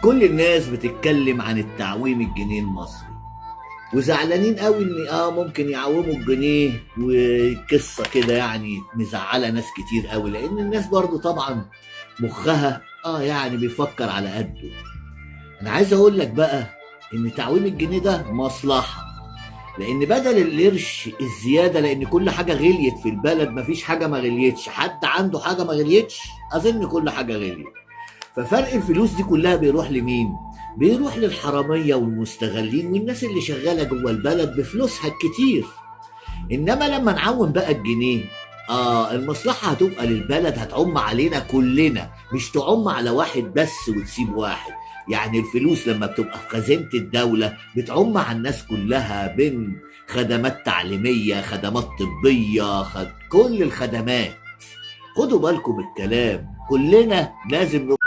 كل الناس بتتكلم عن التعويم الجنيه المصري، وزعلانين قوي ان ممكن يعوموا الجنيه، وقصه كده يعني مزعله ناس كتير قوي، لان الناس برضو طبعا مخها يعني بيفكر على قده. انا عايز اقول لك بقى ان تعويم الجنيه ده مصلحه، لان بدل القرش الزياده، لان كل حاجه غليت في البلد، مفيش حاجه ما غليتش، حد عنده حاجه ما غليتش؟ اظن كل حاجه غليت. ففرق الفلوس دي كلها بيروح لمين؟ بيروح للحراميه والمستغلين والناس اللي شغاله جوه البلد بفلوسها الكتير. انما لما نعوم بقى الجنيه، المصلحه هتبقى للبلد، هتعم علينا كلنا، مش تعم على واحد بس وتسيب واحد. يعني الفلوس لما بتبقى في خزينه الدوله بتعم على الناس كلها، بين خدمات تعليميه، خدمات طبيه، كل الخدمات. خدوا بالكم الكلام، كلنا لازم